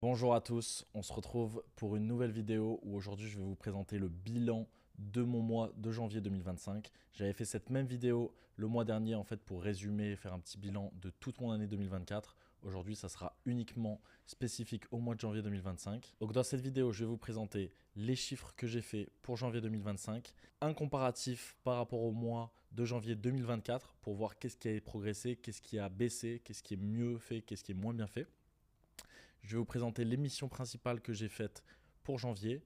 Bonjour à tous, on se retrouve pour une nouvelle vidéo où aujourd'hui je vais vous présenter le bilan de mon mois de janvier 2025. J'avais fait cette même vidéo le mois dernier en fait pour résumer et faire un petit bilan de toute mon année 2024. Aujourd'hui ça sera uniquement spécifique au mois de janvier 2025. Donc dans cette vidéo je vais vous présenter les chiffres que j'ai fait pour janvier 2025, un comparatif par rapport au mois de janvier 2024 pour voir qu'est-ce qui a progressé, qu'est-ce qui a baissé, qu'est-ce qui est mieux fait, qu'est-ce qui est moins bien fait. Je vais vous présenter l'émission principale que j'ai faite pour janvier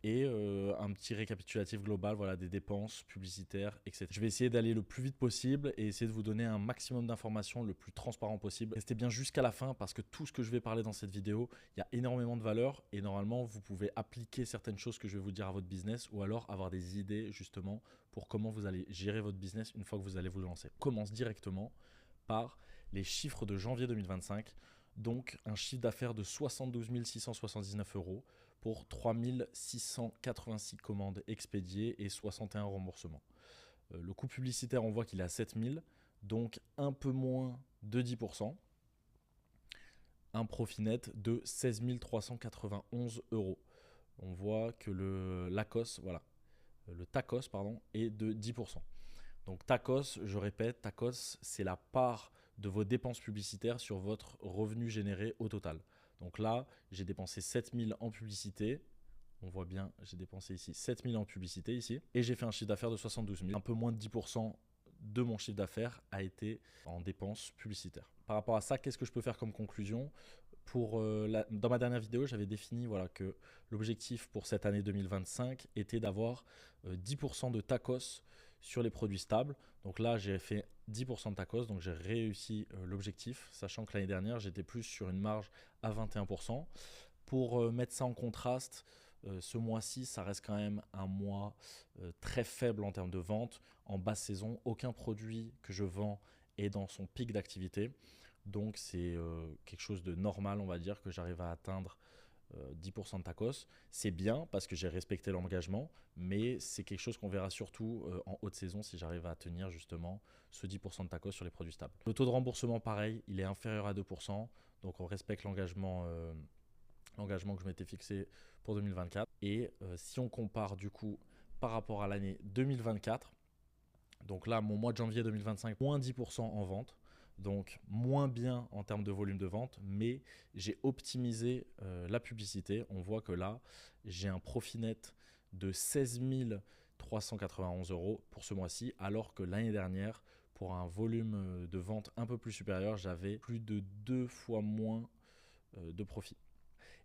et un petit récapitulatif global voilà, des dépenses publicitaires, etc. Je vais essayer d'aller le plus vite possible et essayer de vous donner un maximum d'informations le plus transparent possible. Restez bien jusqu'à la fin parce que tout ce que je vais parler dans cette vidéo, il y a énormément de valeur et normalement vous pouvez appliquer certaines choses que je vais vous dire à votre business ou alors avoir des idées justement pour comment vous allez gérer votre business une fois que vous allez vous lancer. On commence directement par les chiffres de janvier 2025. Donc un chiffre d'affaires de 72 679 euros pour 3 686 commandes expédiées et 61 remboursements. Le coût publicitaire, on voit qu'il est à 7 000, donc un peu moins de 10%. Un profit net de 16 391 euros. On voit que le TACOS est de 10%. Donc TACOS, je répète, TACOS, c'est la part de vos dépenses publicitaires sur votre revenu généré au total. Donc là, j'ai dépensé 7 000 en publicité. On voit bien, j'ai dépensé ici 7 000 en publicité ici. Et j'ai fait un chiffre d'affaires de 72 000. Un peu moins de 10% de mon chiffre d'affaires a été en dépenses publicitaires. Par rapport à ça, qu'est-ce que je peux faire comme conclusion dans ma dernière vidéo, j'avais défini que l'objectif pour cette année 2025 était d'avoir 10% de tacos sur les produits stables. Donc là, j'ai fait 10% de tacos, donc j'ai réussi l'objectif, sachant que l'année dernière, j'étais plus sur une marge à 21%. Pour mettre ça en contraste, ce mois-ci, ça reste quand même un mois très faible en termes de vente. En basse saison, aucun produit que je vends est dans son pic d'activité. Donc c'est quelque chose de normal, on va dire, que j'arrive à atteindre 10% de tacos. C'est bien parce que j'ai respecté l'engagement, mais c'est quelque chose qu'on verra surtout en haute saison si j'arrive à tenir justement ce 10% de tacos sur les produits stables. Le taux de remboursement, pareil, il est inférieur à 2%, donc on respecte l'engagement que je m'étais fixé pour 2024. Et si on compare du coup par rapport à l'année 2024, donc là, mon mois de janvier 2025, moins 10% en vente. Donc moins bien en termes de volume de vente, mais j'ai optimisé la publicité. On voit que là, j'ai un profit net de 16 391 euros pour ce mois-ci, alors que l'année dernière, pour un volume de vente un peu plus supérieur, j'avais plus de 2 fois moins de profit.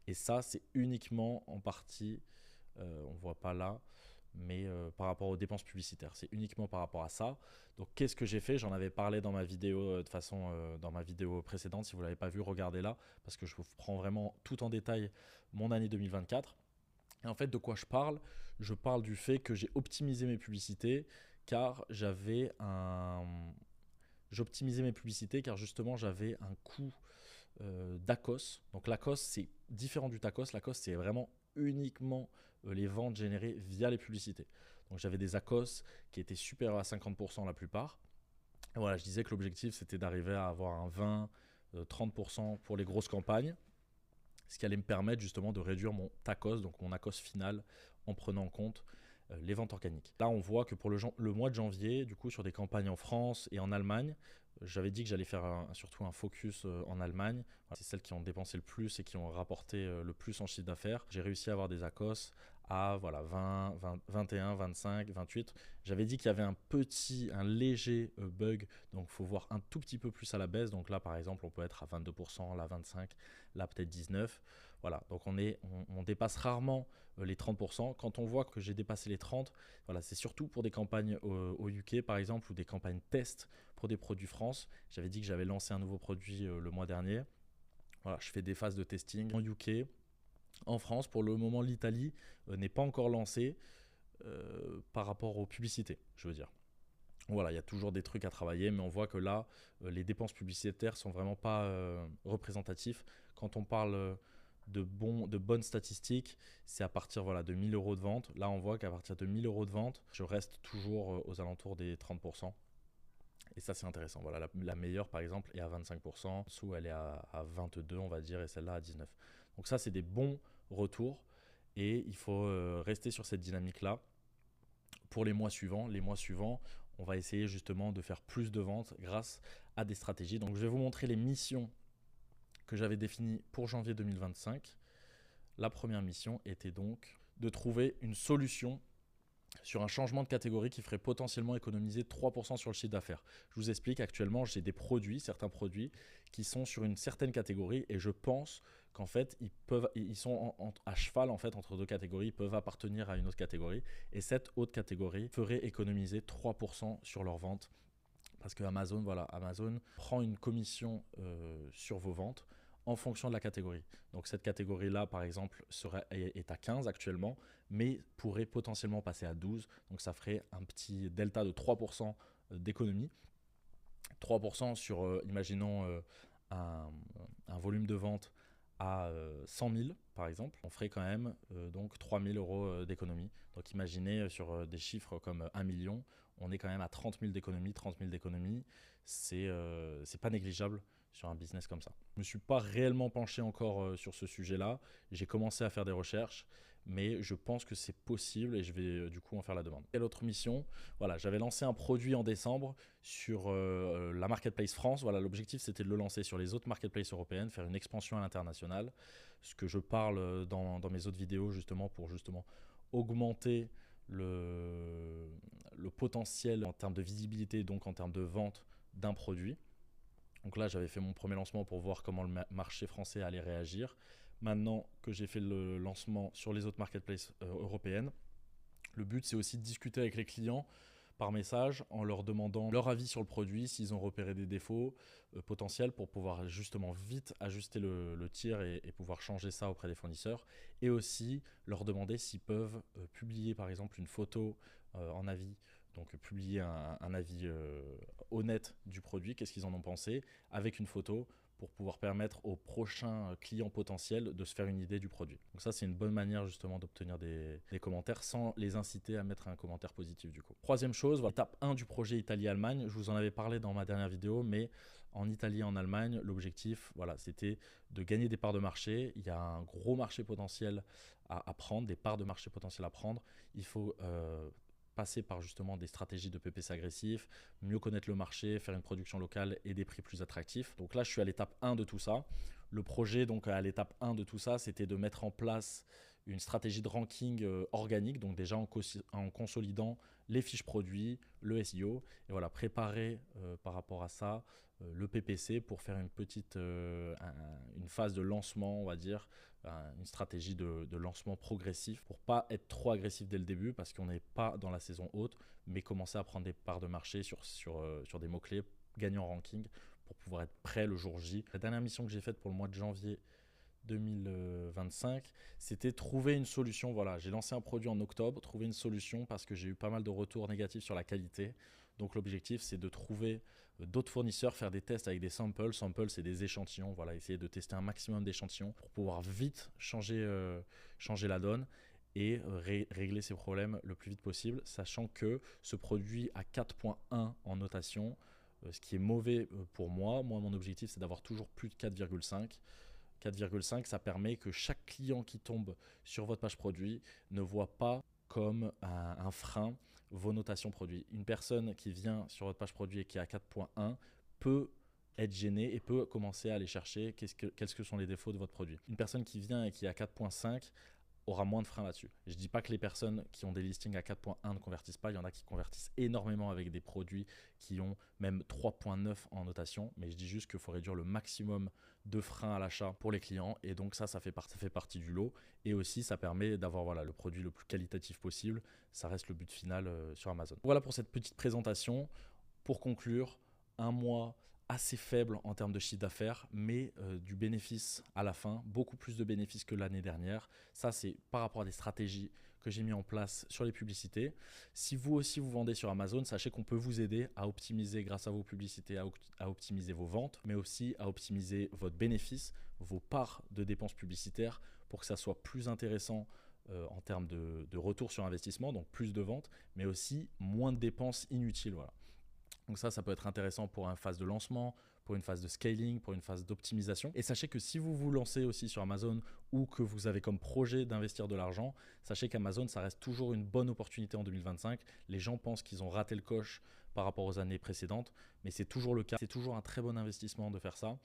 Et ça, c'est uniquement en partie, on ne voit pas là, mais par rapport aux dépenses publicitaires. C'est uniquement par rapport à ça. Donc qu'est-ce que j'ai fait? J'en avais parlé dans ma vidéo, dans ma vidéo précédente. Si vous ne l'avez pas vu, regardez-la, parce que je vous prends vraiment tout en détail mon année 2024. Et en fait, de quoi je parle? Je parle du fait que j'ai optimisé mes publicités, car j'optimisais mes publicités car justement j'avais un coût d'ACOS. Donc l'ACOS c'est différent du TACOS. L'ACOS c'est vraiment uniquement les ventes générées via les publicités. Donc j'avais des ACOS qui étaient supérieurs à 50% la plupart. Et voilà, je disais que l'objectif c'était d'arriver à avoir un 20-30% pour les grosses campagnes, ce qui allait me permettre justement de réduire mon TACOS, donc mon ACOS final, en prenant en compte les ventes organiques. Là, on voit que pour le mois de janvier, du coup, sur des campagnes en France et en Allemagne, j'avais dit que j'allais faire surtout un focus en Allemagne. Voilà, c'est celles qui ont dépensé le plus et qui ont rapporté le plus en chiffre d'affaires. J'ai réussi à avoir des ACOS à 20, 21, 25, 28. J'avais dit qu'il y avait un léger bug, donc il faut voir un tout petit peu plus à la baisse. Donc là, par exemple, on peut être à 22%, là 25%, là peut-être 19%. Voilà, donc on dépasse rarement les 30%. Quand on voit que j'ai dépassé les 30%, voilà, c'est surtout pour des campagnes au UK par exemple ou des campagnes test pour des produits France. J'avais dit que j'avais lancé un nouveau produit le mois dernier. Voilà, je fais des phases de testing en UK. En France, pour le moment, l'Italie n'est pas encore lancée par rapport aux publicités, je veux dire. Voilà, il y a toujours des trucs à travailler, mais on voit que là, les dépenses publicitaires sont vraiment pas représentatifs. Quand on parle de bonnes statistiques, c'est à partir de 1000 euros de vente. Là, on voit qu'à partir de 1000 euros de vente, je reste toujours aux alentours des 30%. Et ça, c'est intéressant. Voilà, la meilleure, par exemple, est à 25%. En dessous, elle est à 22, on va dire, et celle-là à 19. Donc ça, c'est des bons retours et il faut rester sur cette dynamique-là pour les mois suivants. Les mois suivants, on va essayer justement de faire plus de ventes grâce à des stratégies. Donc je vais vous montrer les missions que j'avais définies pour janvier 2025. La première mission était donc de trouver une solution sur un changement de catégorie qui ferait potentiellement économiser 3% sur le chiffre d'affaires. Je vous explique, actuellement, j'ai des produits, certains produits qui sont sur une certaine catégorie et je pense qu'en fait, ils sont à cheval en fait, entre deux catégories, ils peuvent appartenir à une autre catégorie et cette autre catégorie ferait économiser 3% sur leurs ventes. Parce que Amazon, voilà, Amazon prend une commission sur vos ventes en fonction de la catégorie. Donc cette catégorie-là, par exemple, est à 15 actuellement, mais pourrait potentiellement passer à 12. Donc ça ferait un petit delta de 3% d'économie. 3% sur, imaginons, un volume de vente à 100 000, par exemple, on ferait quand même donc 3 000 euros d'économie. Donc imaginez sur des chiffres comme 1 million, on est quand même à 30 000 d'économie. 30 000 d'économie, c'est pas négligeable sur un business comme ça. Je ne me suis pas réellement penché encore sur ce sujet-là. J'ai commencé à faire des recherches, mais je pense que c'est possible et je vais du coup en faire la demande. Quelle autre mission? Voilà, j'avais lancé un produit en décembre sur la Marketplace France. Voilà, l'objectif c'était de le lancer sur les autres marketplaces européennes, faire une expansion à l'international. Ce que je parle dans mes autres vidéos justement pour justement augmenter le potentiel en termes de visibilité, donc en termes de vente d'un produit. Donc là, j'avais fait mon premier lancement pour voir comment le marché français allait réagir. Maintenant que j'ai fait le lancement sur les autres marketplaces européennes, le but c'est aussi de discuter avec les clients par message en leur demandant leur avis sur le produit, s'ils ont repéré des défauts potentiels pour pouvoir justement vite ajuster le tir et pouvoir changer ça auprès des fournisseurs. Et aussi leur demander s'ils peuvent publier par exemple une photo en avis. Donc publier un avis honnête du produit, qu'est-ce qu'ils en ont pensé, avec une photo pour pouvoir permettre aux prochains clients potentiels de se faire une idée du produit. Donc ça, c'est une bonne manière justement d'obtenir des commentaires sans les inciter à mettre un commentaire positif du coup. Troisième chose, voilà, étape 1 du projet Italie-Allemagne. Je vous en avais parlé dans ma dernière vidéo, mais en Italie et en Allemagne, l'objectif, voilà, c'était de gagner des parts de marché. Il y a un gros marché potentiel à prendre, des parts de marché potentielles à prendre. Il faut passer par justement des stratégies de PPC agressifs, mieux connaître le marché, faire une production locale et des prix plus attractifs. Donc là, je suis à l'étape 1 de tout ça. Le projet, donc à l'étape 1 de tout ça, c'était de mettre en place une stratégie de ranking organique, donc déjà en consolidant les fiches produits, le SEO, et voilà, préparer par rapport à ça le PPC pour faire une phase de lancement, on va dire, une stratégie de lancement progressif pour pas être trop agressif dès le début parce qu'on n'est pas dans la saison haute, mais commencer à prendre des parts de marché sur des mots-clés, gagner en ranking pour pouvoir être prêt le jour J. La dernière mission que j'ai faite pour le mois de janvier 2025, c'était trouver une solution. Voilà, j'ai lancé un produit en octobre, trouver une solution parce que j'ai eu pas mal de retours négatifs sur la qualité. Donc l'objectif, c'est de trouver d'autres fournisseurs, faire des tests avec des samples. Samples, c'est des échantillons. Voilà, essayer de tester un maximum d'échantillons pour pouvoir vite changer la donne et régler ces problèmes le plus vite possible, sachant que ce produit a 4.1 en notation, ce qui est mauvais pour moi. Moi, mon objectif, c'est d'avoir toujours plus de 4,5. 4,5, ça permet que chaque client qui tombe sur votre page produit ne voit pas comme un frein vos notations produits. Une personne qui vient sur votre page produit et qui a 4.1 peut être gênée et peut commencer à aller chercher quels que sont les défauts de votre produit. Une personne qui vient et qui a 4.5 aura moins de freins là-dessus. Je ne dis pas que les personnes qui ont des listings à 4.1 ne convertissent pas, il y en a qui convertissent énormément avec des produits qui ont même 3.9 en notation, mais je dis juste qu'il faut réduire le maximum de freins à l'achat pour les clients et donc ça fait partie du lot et aussi ça permet d'avoir voilà, le produit le plus qualitatif possible, ça reste le but final sur Amazon. Voilà pour cette petite présentation. Pour conclure, un mois assez faible en termes de chiffre d'affaires, mais du bénéfice à la fin, beaucoup plus de bénéfices que l'année dernière. Ça, c'est par rapport à des stratégies que j'ai mis en place sur les publicités. Si vous aussi vous vendez sur Amazon, sachez qu'on peut vous aider à optimiser grâce à vos publicités, à optimiser vos ventes, mais aussi à optimiser votre bénéfice, vos parts de dépenses publicitaires pour que ça soit plus intéressant en termes de retour sur investissement, donc plus de ventes, mais aussi moins de dépenses inutiles. Voilà. Donc ça peut être intéressant pour une phase de lancement, pour une phase de scaling, pour une phase d'optimisation. Et sachez que si vous vous lancez aussi sur Amazon ou que vous avez comme projet d'investir de l'argent, sachez qu'Amazon, ça reste toujours une bonne opportunité en 2025. Les gens pensent qu'ils ont raté le coche par rapport aux années précédentes, mais c'est toujours le cas. C'est toujours un très bon investissement de faire ça.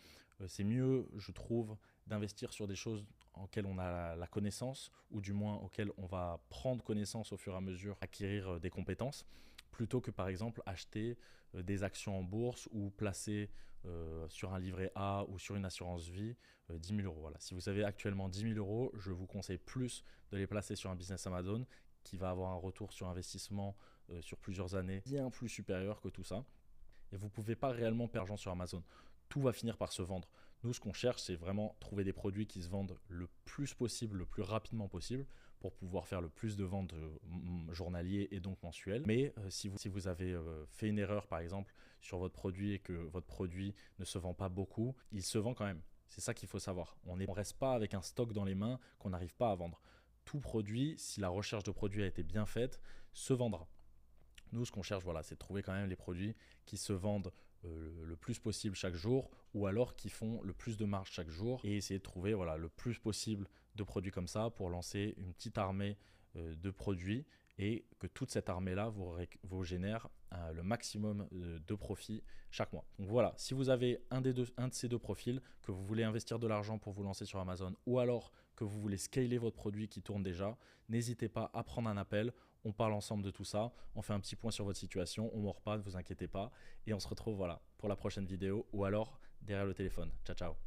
C'est mieux, je trouve, d'investir sur des choses auxquelles on a la connaissance, ou du moins auxquelles on va prendre connaissance au fur et à mesure, acquérir des compétences, plutôt que par exemple acheter des actions en bourse ou placer sur un livret A ou sur une assurance vie 10 000 euros. Voilà. Si vous avez actuellement 10 000 euros, je vous conseille plus de les placer sur un business Amazon qui va avoir un retour sur investissement sur plusieurs années bien plus supérieur que tout ça. Et vous ne pouvez pas réellement perdre d'argent sur Amazon. Tout va finir par se vendre. Nous, ce qu'on cherche, c'est vraiment trouver des produits qui se vendent le plus possible, le plus rapidement possible, pour pouvoir faire le plus de ventes journaliers et donc mensuelles. Mais si vous avez fait une erreur, par exemple, sur votre produit et que votre produit ne se vend pas beaucoup, il se vend quand même. C'est ça qu'il faut savoir. On ne reste pas avec un stock dans les mains qu'on n'arrive pas à vendre. Tout produit, si la recherche de produit a été bien faite, se vendra. Nous, ce qu'on cherche, voilà, c'est de trouver quand même les produits qui se vendent le plus possible chaque jour, ou alors qui font le plus de marge chaque jour, et essayer de trouver voilà, le plus possible de produits comme ça pour lancer une petite armée de produits, et que toute cette armée-là vous génère le maximum de profit chaque mois. Donc voilà, si vous avez un de ces deux profils, que vous voulez investir de l'argent pour vous lancer sur Amazon, ou alors que vous voulez scaler votre produit qui tourne déjà, n'hésitez pas à prendre un appel. On parle ensemble de tout ça, on fait un petit point sur votre situation, on ne mord pas, ne vous inquiétez pas, et on se retrouve voilà, pour la prochaine vidéo, ou alors derrière le téléphone. Ciao, ciao.